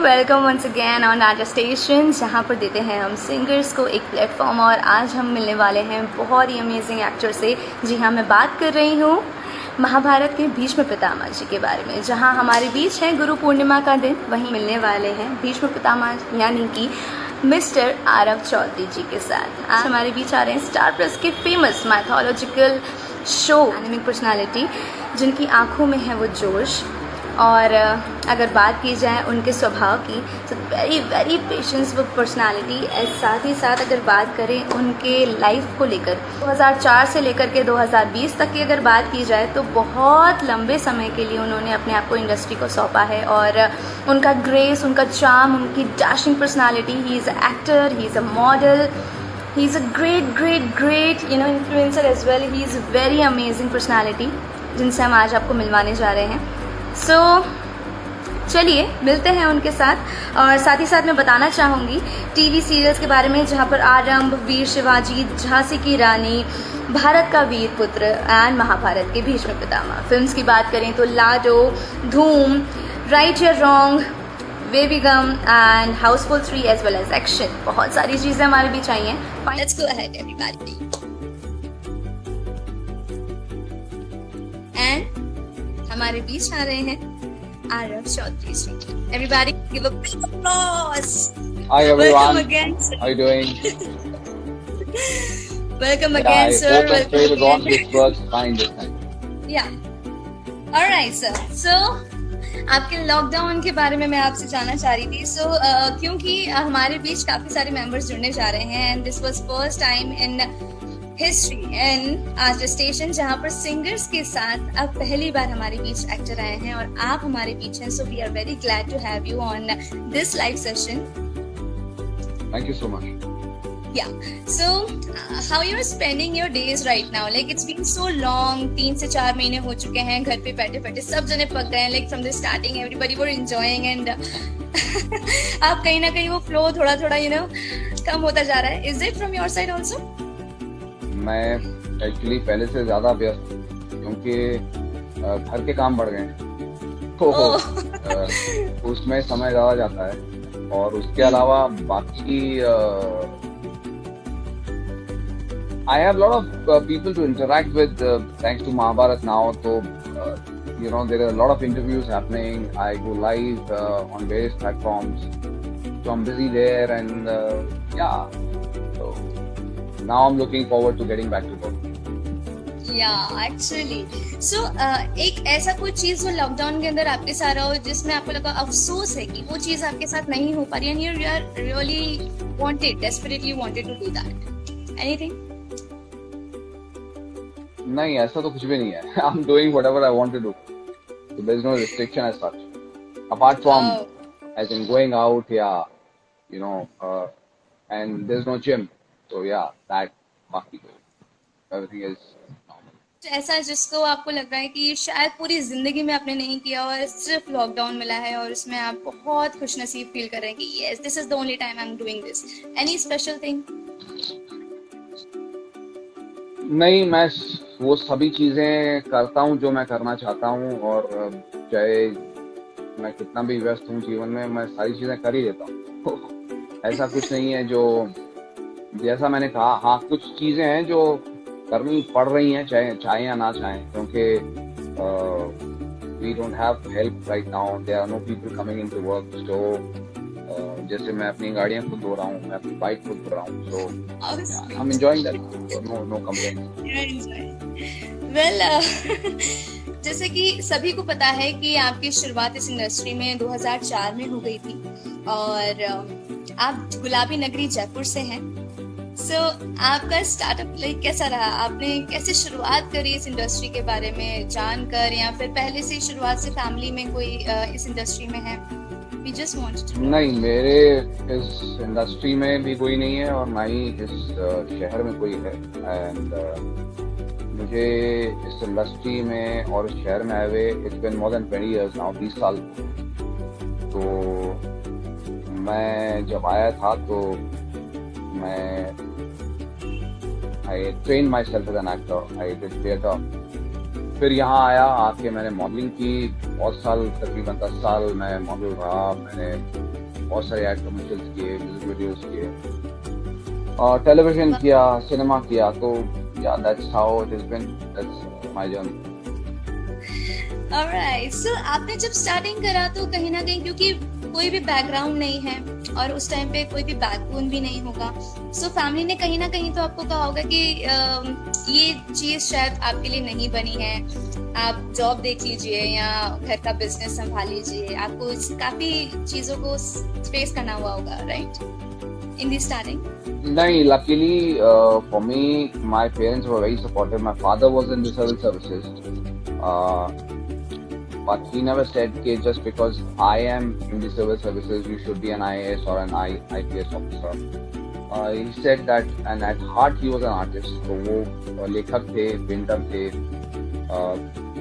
Welcome once again on Art Station, जहाँ पर देते हैं हम सिंगर्स को एक प्लेटफॉर्म। और आज हम मिलने वाले हैं बहुत ही अमेजिंग एक्टर से। जी हाँ, मैं बात कर रही हूँ महाभारत के भीष्म पितामह जी के बारे में। जहाँ हमारे बीच है गुरु पूर्णिमा का दिन, वहीं मिलने वाले हैं भीष्म पितामह यानी कि मिस्टर आरव चौधरी जी के साथ। आज हमारे बीच आ रहे हैं स्टार प्लस के famous mythological show anaemic personality, जिनकी आंखों में है वो जोश। और अगर बात की जाए उनके स्वभाव की, तो very very patience with personality. साथ ही साथ अगर बात करें उनके लाइफ को लेकर, 2004 से लेकर के 2020 तक की अगर बात की जाए, तो बहुत लंबे समय के लिए उन्होंने अपने आप को इंडस्ट्री को सौंपा है। और उनका ग्रेस, उनका चार्म, उनकी dashing personality, he is a actor, he is a model, he is a great influencer as well. He is very amazing personality, जिनसे हम आज आपको मिलवाने जा रहे हैं। सो चलिए मिलते हैं उनके साथ। और साथ ही साथ मैं बताना चाहूँगी टीवी सीरियल्स के बारे में, जहाँ पर आरंभ, वीर शिवाजी, झांसी की रानी, भारत का वीर पुत्र एंड महाभारत के भीष्म पितामह। फिल्म्स की बात करें तो लाडो, धूम, राइट या रॉन्ग, बेबी गम and Housefull 3 as well as action. बहुत सारी चीज़ें हमारे बीच आई हैं। Let's go ahead everybody. And हमारे बीच आ रहे हैं Aarav Chaudhary ji. Everybody give a big applause. Hi everyone. Welcome again, sir. How are you doing? Welcome again, sir. I hope the trail is on. Welcome This works fine this time. Yeah. All right, sir. So आपके lockdown के बारे में मैं आपसे जानना चाह रही थी। सो क्योंकि हमारे बीच काफी सारे मेंबर्स जुड़ने जा रहे हैं, and this was first time in history and art Station, जहाँ पर सिंगर्स के साथ अब पहली बार हमारे बीच एक्टर आए हैं और आप हमारे बीच हैं। So we are very glad to have you on this live session. Thank you so much. Yeah. So, how you are spending your days right now? Like it's been so long. 3 से 4 महीने हो चुके हैं घर पे बैठे बैठे, सब जने पक गए हैं। Like from the starting, everybody were enjoying and आप कहीं ना कहीं वो flow थोड़ा थोड़ा कम होता जा रहा है। Is it from your side also? मैं एक्चुअली पहले से ज़्यादा व्यस्त हूँ, क्योंकि घर के काम बढ़ गए हैं, तो उसमें समय ज़्यादा जाता है। और उसके अलावा बाकी I have a lot of people to interact with thanks to Mahabharat now. So there are a lot of interviews happening. I go live on various platforms, so I'm busy there, and yeah. So now I'm looking forward to getting back to work. Yeah, actually. So एक ऐसा कोई चीज जो lockdown के अंदर आपके साथ रहा हो, जिसमें आपको लगा अफसोस है कि वो चीज आपके साथ नहीं हो पा रही, and you are really desperately wanted to do that. Anything? नहीं, ऐसा तो कुछ भी नहीं है। I'm doing whatever I want to do. So there's no restriction as such. Apart from, as in going out, and there's no gym. So yeah, that बाकी everything is normal. ऐसा जिसको आपको लग रहा है कि शायद पूरी जिंदगी में आपने नहीं किया और सिर्फ लॉकडाउन मिला है, और उसमें आप बहुत खुशनसीब फील कर रहे हैं कि yes, this is the only time I am doing this. Any special thing? नहीं, मैं वो सभी चीजें करता हूँ जो मैं करना चाहता हूँ, और चाहे मैं कितना भी व्यस्त हूँ जीवन में, मैं सारी चीजें कर ही देता हूँ। ऐसा कुछ नहीं है जो, जैसा मैंने कहा, हाँ कुछ चीजें हैं जो करनी पड़ रही हैं, चाहे या ना चाहें, क्योंकि we don't have help right now, there are no people coming into work. So जैसे मैं अपनी गाड़ियां खुद धो रहा हूँ, मैं अपनी बाइक खुद धो रहा हूँ, so I am enjoying that, no complaints. Well, जैसे कि सभी को पता है कि आपकी शुरुआत इस इंडस्ट्री में 2004 में हो गई थी, और आप गुलाबी नगरी जयपुर से हैं। सो आपका स्टार्टअप लाइक कैसा रहा? आपने कैसे शुरुआत करी इस इंडस्ट्री के बारे में जानकर, या फिर पहले से शुरुआत से फैमिली में कोई इस इंडस्ट्री में है? We just wanted to know. नहीं, मेरे इस इंडस्ट्री में भी कोई नहीं है, और ना ही इस शहर में कोई है। एंड मुझे इस इंडस्ट्री में और इस शहर में आए हुए it's been more than 20 years now, 20 साल। तो मैं जब आया था तो I trained myself as an actor. I did theatre. फिर यहाँ आया, आके मैंने मॉडलिंग की बहुत साल, तकरीबन 10 साल मैं मॉडल रहा। मैंने बहुत सारे एड कमर्शियल्स किए, म्यूजिक वीडियोस किए, और टेलीविजन किया, सिनेमा किया। तो yeah that's how it has been, that's my journey. Alright, so आपने जब स्टार्टिंग करा तो कहीं ना कहीं, क्योंकि कोई भी बैकग्राउंड नहीं है और उस टाइम पे कोई भी बैकबोन भी नहीं होगा, सो फैमिली ने कहीं ना कहीं तो आपको कहा होगा कि ये चीज शायद आपके लिए नहीं बनी है, आप जॉब देख लीजिए या घर का बिजनेस संभाल लीजिए। आपको काफी चीजों को फेस करना हुआ होगा, राइट, इन दी स्टार्टिंग? नहीं, luckily for me, my parents were very supportive. My father was in the civil services, but he never said that just because I am in the civil services, you should be an IAS or an IPS officer. He said that, and at heart he was an artist. तो वो लेखक थे, painter थे।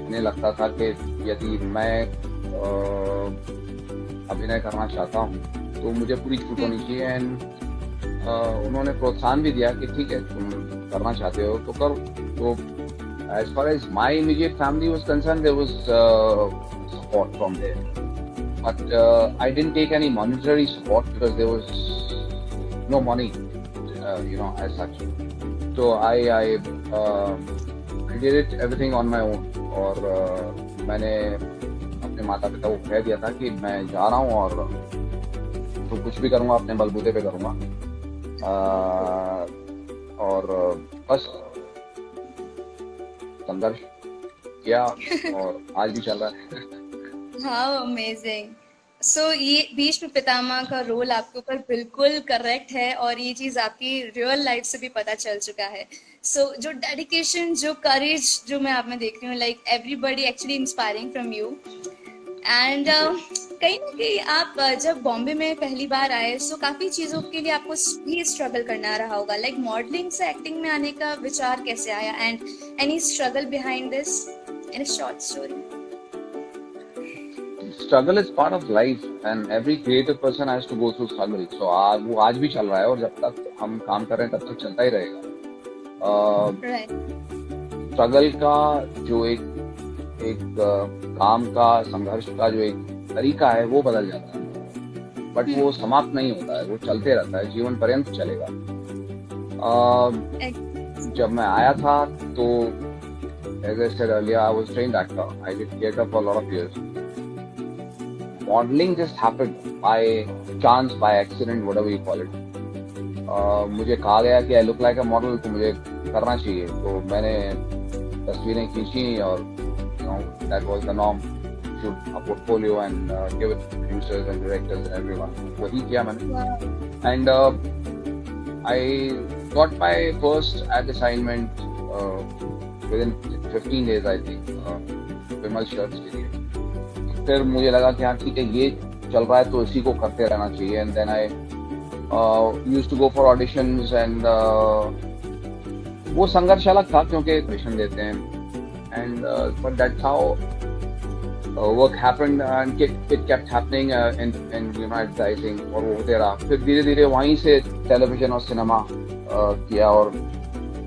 उन्हें लगता था कि यदि मैं अभिनय करना चाहता हूँ तो मुझे पूरी छूट होनी चाहिए। एंड उन्होंने प्रोत्साहन भी दिया कि ठीक है, तुम करना चाहते हो तो करो। तो as far as my immediate family was concerned, there was support from there, but I didn't take any monetary support because there was no money, as such. So I did it everything on my own, और मैंने अपने माता पिता को कह दिया था कि मैं जा रहा हूँ और तो कुछ भी करूँगा अपने बलबूते पे करूँगा। और बस संघर्ष किया और आज भी चल रहा है। How amazing. सो ये भीष्म पितामह का रोल आपके ऊपर बिल्कुल करेक्ट है और ये चीज आपकी रियल लाइफ से भी पता चल चुका है। सो जो डेडिकेशन, जो करेज जो मैं आप में देख रही हूँ, like everybody actually inspiring from you. And कहीं ना कहीं आप जब बॉम्बे में पहली बार आए, सो काफी चीजों के लिए आपको भी स्ट्रगल करना रहा होगा, लाइक मॉडलिंग से एक्टिंग में आने का विचार कैसे आया, and any struggle behind this in a short story? Struggle is part of life and every creative person has to go through struggle. So वो आज भी चल रहा है और जब तक हम काम कर रहे हैं तब तक चलता ही रहेगा। स्ट्रगल का जो एक काम का, संघर्ष का जो एक तरीका है वो बदल जाता है, बट वो समाप्त नहीं होता है, वो चलते रहता है, जीवन पर्यंत चलेगा। जब मैं आया था तो as I said earlier, I was trained actor. I did theatre for a lot of years. Modeling just happened by chance, by accident, whatever you call it. मुझे कहा गया कि I look like a model, तो मुझे करना चाहिए। तो मैंने तस्वीरें खींची और that was the norm. Shoot a portfolio and give it to producers and directors and everyone. वही किया मैंने। And I got my first ad assignment within 15 days, I think, Vimal shirts के लिए। फिर मुझे लगा कि हाँ ठीक है, ये चल रहा है तो इसी को करते रहना चाहिए। And then I used to go for auditions and वो संघर्ष अलग था क्योंकि ऑडिशन देते हैं। And but that's how work happened and it kept happening in advertising, और वो होते रहा। फिर धीरे धीरे वहीं से टेलीविजन और सिनेमा किया और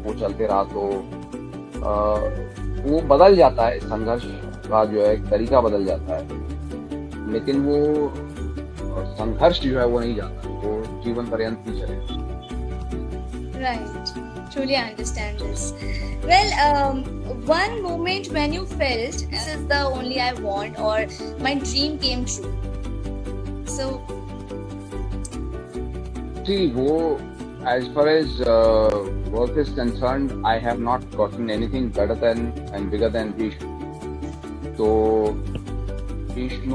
वो चलते रहा। तो वो बदल जाता है, संघर्ष का जो है तरीका बदल जाता है, लेकिन वो संघर्ष जो है वो नहीं जाता, वो जीवन पर्यंत ही चलेगा। Right, truly understand this. Well, one moment when you felt this is the only I want or my dream came true. So, see, वो as far as work is concerned, I have not gotten anything better than and bigger than Bhishma. तो भीष्म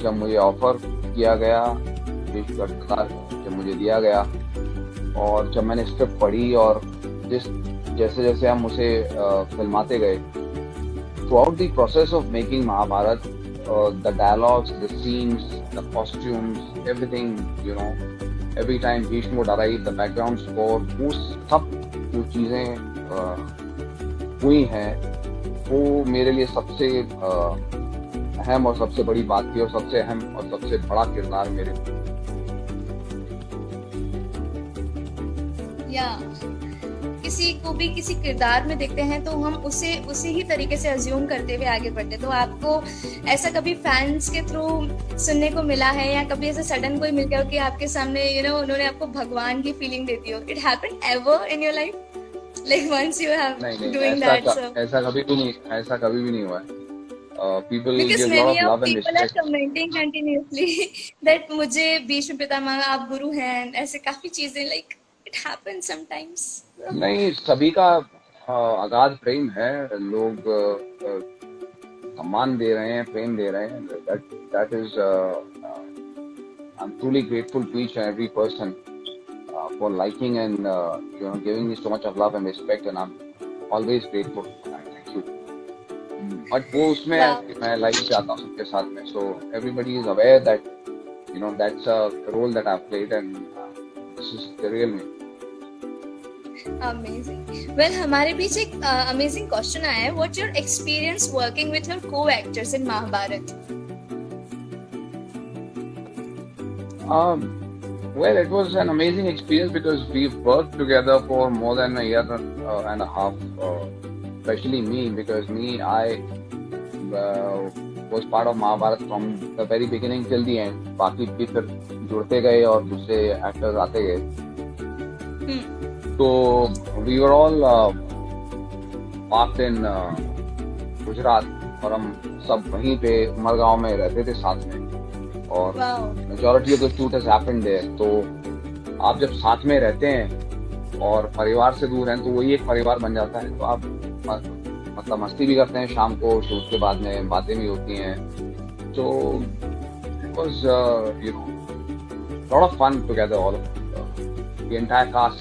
जब मुझे offer किया गया, भीष्म का किरदार जब मुझे दिया गया और जब मैंने स्क्रिप्ट पढ़ी और जैसे जैसे हम उसे फिल्माते गए, throughout the process of making Mahabharat, the dialogues, the scenes, the costumes, everything, every time Bhishma would arrive, the background score, वो सब जो चीजें हुई हैं वो मेरे लिए सबसे अहम और सबसे बड़ी बात थी और सबसे अहम और सबसे बड़ा किरदार मेरे या किसी को भी किसी किरदार में देखते हैं तो हम उसे उसी ही तरीके से अज्यूम करते हुए आगे बढ़ते हैं। तो आपको ऐसा कभी फैंस के थ्रू सुनने को मिला है या कभी ऐसा सडन कोई मिल गया हो कि आपके सामने उन्होंने आपको भगवान की फीलिंग देती हो? It happened ever in your life, like once you have नहीं, डूइंग दैट? सो ऐसा कभी भी नहीं हुआ है। People because give a lot many of of love and people are respect. commenting continuously that मुझे भीष्म पितामह आप गुरु हैं, ऐसे काफी चीजें, like it happens sometimes. नहीं, सभी का अगाध प्रेम है। लोग सम्मान दे रहे हैं, प्रेम दे रहे हैं। That is, I'm truly grateful to each and every person for liking and giving me so much of love and respect, and I'm always grateful. Thank you. But वो उसमें Wow. मैं लाइफ चाहता हूँ सबके साथ में, so everybody is aware that that's a role that I've played and this is the real me. Amazing. Well, हमारे बीच एक amazing question आया है. What's your experience working with your co-actors in Mahabharat? Well, it was an amazing experience because we've worked together for more than a year and a half. Especially me, because I was part of Mahabharat from the very beginning till the end. बाकी भी फिर जुड़ते गए और दूसरे actors आते गए। तो we were all parked in Gujarat और हम सब वहीं पे उमरगांव में रहते थे साथ में, और majority of the shoot has happened there. तो आप जब साथ में रहते हैं और परिवार से दूर हैं तो वही एक परिवार बन जाता है। तो आप मतलब मस्ती भी करते हैं शाम को, शूट के बाद में बातें भी होती हैं। तो it was lot of fun together, all of the entire cast.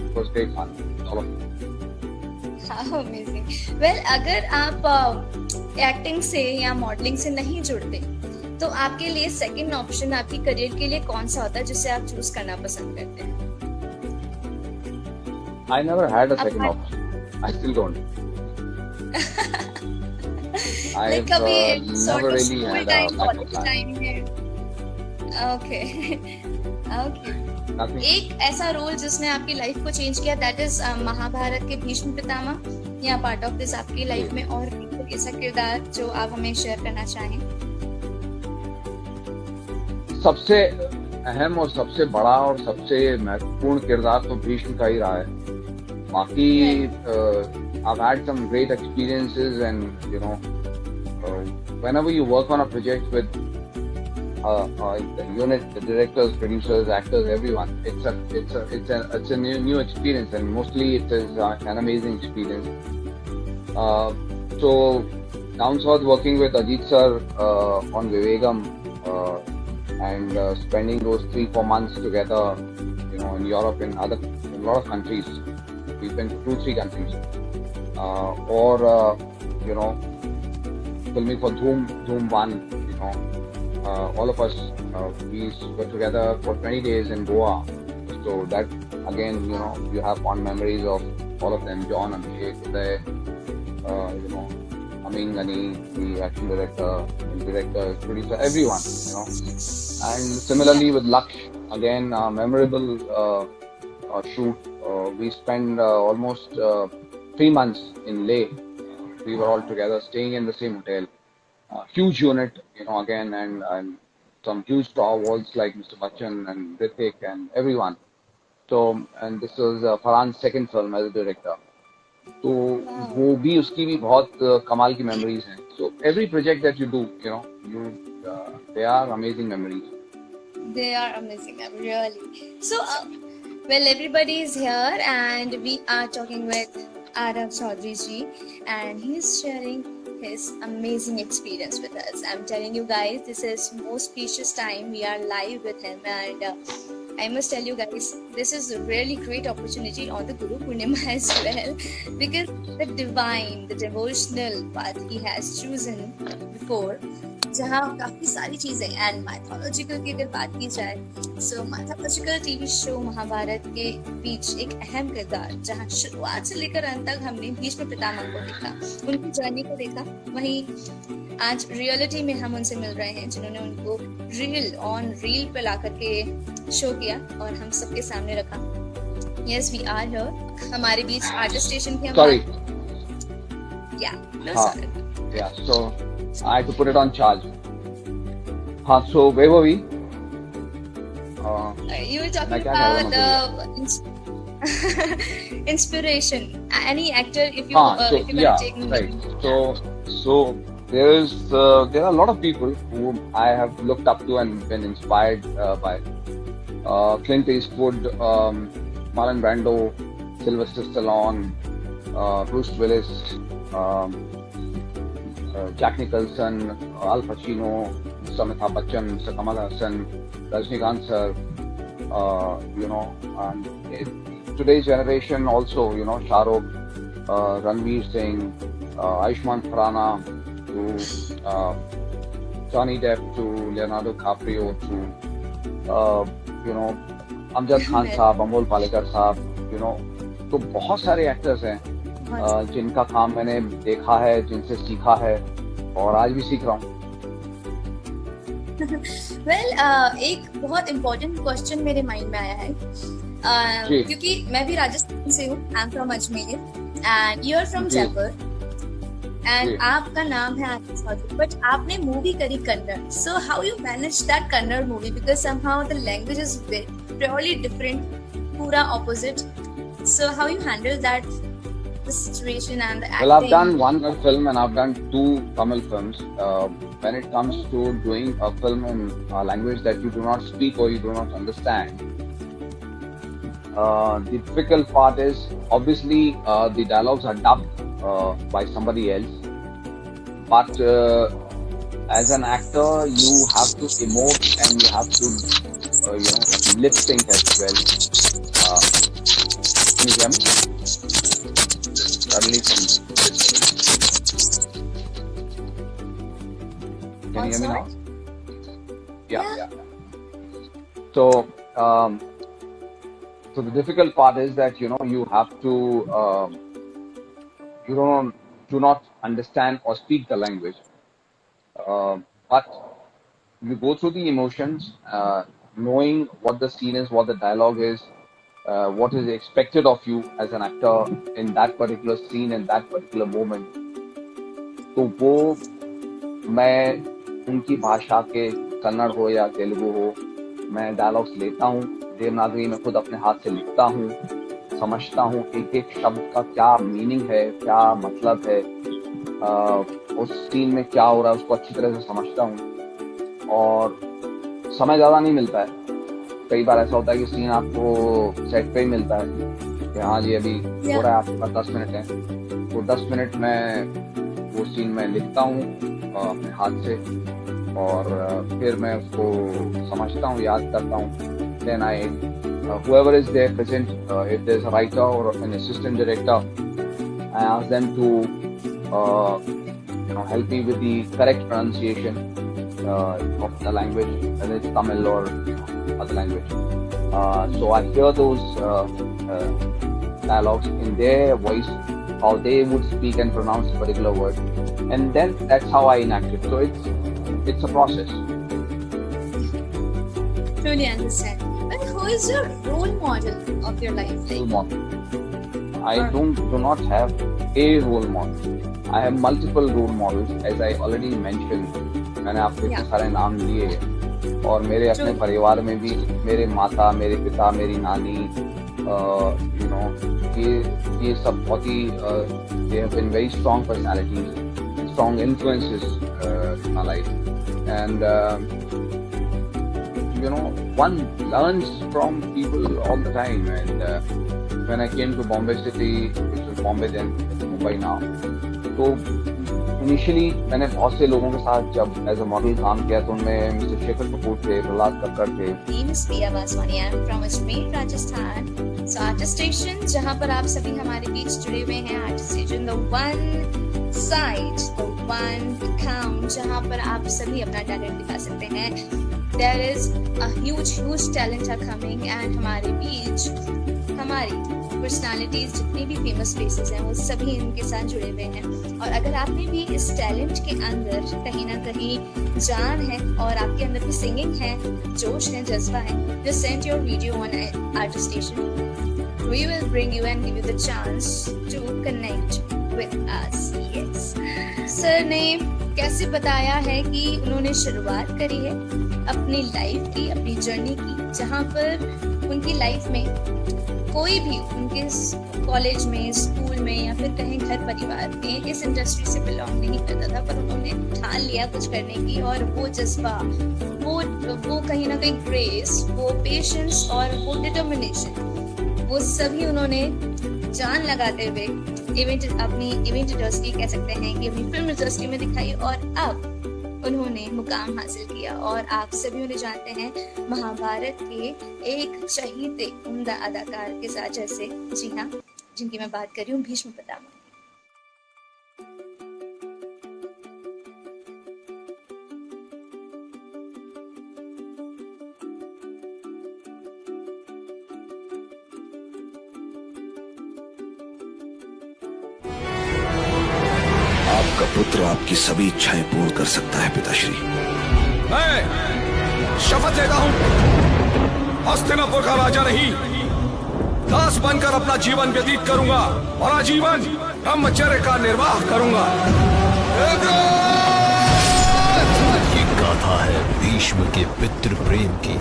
It was great fun, all of it. How amazing. Well, अगर आप एक्टिंग से या मॉडलिंग से नहीं जुड़ते तो आपके लिए सेकंड ऑप्शन आपकी करियर के लिए कौन सा होता है जिसे आप चूज करना पसंद करते हैं? I never had a second option. I still don't. Like I've कभी sort never of really school had a time, backup college plan. time में? Okay. Okay. Nothing. एक ऐसा रोल जिसने आपकी लाइफ को चेंज किया, दैट इज महाभारत के भीष्म पितामह, या पार्ट ऑफ दिस आपकी लाइफ में और भी कोई ऐसा किरदार जो आप हमें शेयर करना चाहें? सबसे अहम और सबसे बड़ा और सबसे महत्वपूर्ण किरदार तो भीष्म का ही रहा है। बाकी I've had some great experiences, and whenever you work on a project with the unit, the directors, producers, actors, everyone, it's a new experience, and mostly it is an amazing experience. So down south, working with Ajit sir on Vivegam, and spending those 3-4 months together, in Europe, in a lot of countries. We've been to 2-3 countries. Or filming for Dhoom 1, all of us, we were together for 20 days in Goa. So that again, you have fond memories of all of them: John, Abhishek, Uday, Amin Gani, the action director, producer, everyone, And similarly with Laksh, again, memorable shoot. We spent almost 3 months in Leh. We were all together, staying in the same hotel. Huge unit, again, and some huge stalwarts like Mr. Bachchan and Hrithik and everyone. So, and this was Farhan's second film as a director. तो वो भी, उसकी भी बहुत कमाल की memories हैं. So every project that you do, they are amazing memories. They are amazing, really. So, well, everybody is here and we are talking with Arav Chaudhary ji, and he's sharing his amazing experience with us. I'm telling you guys, this is most precious time. We are live with him, and I must tell you guys, this is a really great opportunity on the Guru Purnima as well, because the divine, the devotional path he has chosen before, जहाँ काफी सारी चीजें, and mythological की अगर बात की जाए, सो mythological TV show Mahabharat के बीच एक अहम किरदार, जहाँ शुरुआत से लेकर अंत तक हमने भीष्म पितामह को देखा, उनकी जर्नी को देखा, वहीं आज रियलिटी में हम उनसे मिल रहे हैं जिन्होंने उनको रील पे ला करके शो किया और हम सबके सामने रखा. Yes, we are here. हमारे बीच आर्टिस्ट स्टेशन के Sorry. Yeah, no हाँ. sorry. Yeah, so I had to put it on charge. हाँ, so where were we? You were मैं talking क्या कह रहा about inspiration. Any actor, if you हाँ, so if you're yeah, gonna take right. So there are a lot of people whom I have looked up to and been inspired by. Clint Eastwood, Marlon Brando, Sylvester Stallone, Bruce Willis, Jack Nicholson, Al Pacino, Mr. Amitabh Bachchan, Mr. Kamal Hassan, Rajinikanth sir, and today's generation also, Shah Rukh, Ranveer Singh, Ayushmann Khurrana, to Johnny Depp, to Leonardo DiCaprio, to Amjad Khan साहब, अमोल पालेकर साहब, तो बहुत सारे actors हैं जिनका काम मैंने देखा है, जिनसे सीखा है और आज भी सीख रहा हूँ. एक बहुत इम्पोर्टेंट क्वेश्चन मेरे माइंड में आया है जी. क्योंकि मैं भी राजस्थान से हूँ. I am from Ajmer and you are from जी. जयपुर जी. एंड आपका नाम है आतिश चौधरी, बट आपने मूवी करी Kannada. So how you manage that Kannada movie, because somehow the language is purely different, पूरा opposite. So how you handle that the situation and the acting? Well, I've done one film and I've done 2 Tamil films. When it comes to doing a film in a language that you do not speak or you do not understand, the difficult part is obviously the dialogues are dubbed by somebody else, but as an actor you have to emote and you have to lip sync as well. Can you hear me? Suddenly from can you hear me now? Yeah. So the difficult part is that you have to do not understand or speak the language, but you go through the emotions, knowing what the scene is, what the dialogue is, what is expected of you as an actor in that particular scene and that particular moment. तो वो मैं उनकी भाषा के कन्नड़ हो या तेलुगु हो, मैं डायलॉग्स लेता हूँ, देवनागरी में खुद अपने हाथ से लिखता हूँ, समझता हूँ एक एक शब्द का क्या मीनिंग है, क्या मतलब है, उस सीन में क्या हो रहा है उसको अच्छी तरह से समझता हूँ. और समय ज़्यादा नहीं मिलता है. कई बार ऐसा होता है कि सीन आपको सेट पे ही मिलता है कि हाँ जी अभी हो रहा है, आपके पास 10 मिनट है, तो 10 मिनट में वो सीन मैं लिखता हूँ अपने हाथ से और फिर मैं उसको समझता हूँ, याद करता हूँ. Then whoever is there present, if there's a writer or an assistant director, I ask them to help me with the correct pronunciation of the language, whether it's Tamil or other language. So I hear those dialogues in their voice, how they would speak and pronounce a particular word, and then that's how I enact it. So it's a process. Truly understand. And who is your role model of your life? Role model. I do not have a role model. I have multiple role models, as I already mentioned. मैंने आपको इतने सारे नाम लिए और मेरे अपने परिवार में भी मेरे माता, मेरे पिता, मेरी नानी, ये सब बहुत ही they have been very strong personalities, strong influences in my life, and one learns from people all the time. And when I came to Bombay City, which was Bombay then, it's Mumbai now, तो initially मैंने बहुत से लोगों के साथ जब as a model काम किया तो उनमें मिस्टर शेखर कपूर थे, प्रहलाद कक्कड़ थे. name is Priya Vaswani. I am from Ajmer, Rajasthan. So Artist Station, जहाँ पर आप सभी हमारे बीच जुड़े हुए हैं. Artist Station, the one side, the one count, जहाँ पर आप सभी अपना टैलेंट दिखा सकते हैं. There is a huge talent are coming and हमारे बीच हमारी पर्सनालिटीज जितनी भी फेमस फेसेस हैं वो सभी इनके साथ जुड़े हुए हैं. और अगर आपने भी इस टैलेंट के अंदर कहीं ना कहीं जान है और आपके अंदर भी सिंगिंग है, जोश है, जज्बा है, just send your video on Artist Station. We will bring you and give you the chance to connect with us. Yes. Sir ने कैसे बताया है कि उन्होंने शुरुआत करी है अपनी लाइफ की, अपनी जर्नी की, जहाँ पर उनकी लाइफ में कोई भी उनके कॉलेज में, स्कूल में या फिर कहीं घर परिवार में इस इंडस्ट्री से बिलोंग नहीं करता था, पर उन्होंने ठान लिया कुछ करने की. और वो जज्बा, वो कहीं ना कहीं ग्रेस, वो पेशेंस और वो डिटर्मिनेशन, वो सभी उन्होंने जान लगाते हुए अपनी इवेंट इंडस्ट्री, कह सकते हैं कि अपनी फिल्म इंडस्ट्री में दिखाई. और अब उन्होंने मुकाम हासिल किया. और आप सभी उन्हें जानते हैं महाभारत के एक चहीते उम्दा अदाकार के साथ, जैसे, जी हाँ, जिनकी मैं बात कर रही हूँ, भीष्म पितामह. आपका पुत्र आपकी सभी इच्छाएं पूर्ण कर सकता है पिताश्री. मैं शपथ लेता हूं हस्तिनापुर का राजा नहीं, दास बनकर अपना जीवन व्यतीत करूंगा और आजीवन ब्रह्मचर्य का निर्वाह करूंगा. ये गाथा है भीष्म के पितृ प्रेम की.